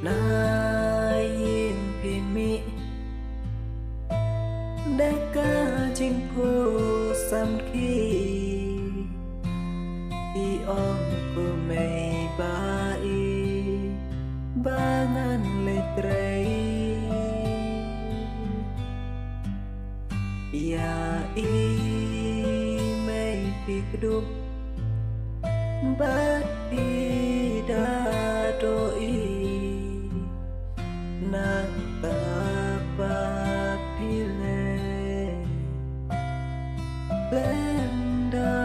nai yên phi mi đã cả chinh phu sam khi ông của mày ba bangan letrai ya mày phi keduk bat pida doi nang tapa pile lenda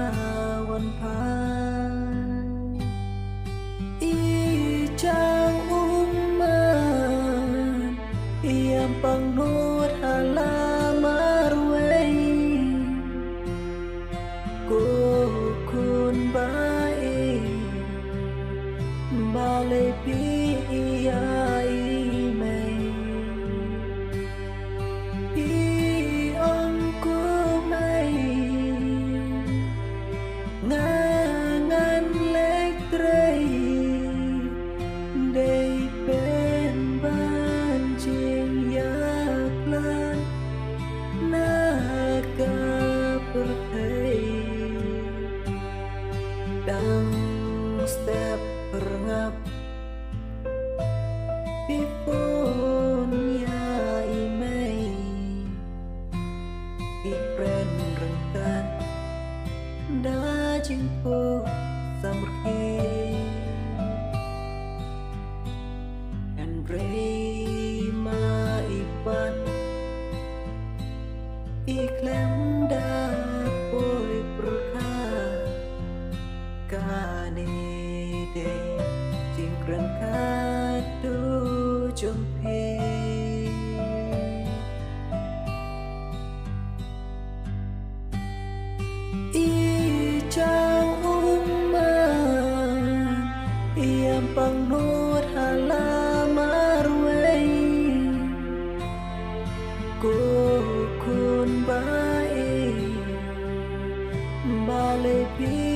wan pan i chang umman yang pangnut halamarway ko kun bai balai pi ai mai i ong ko mai ngangan lek trai dei pen ban ching yak lan naga perthai dang step perngap pipun ya imei ipren rengkan da jingpo samurki and ma ipan iklem da poi perka kane de jingkran kadu jompe i chang umman yang pangnut halamarway ko kun bai balai pi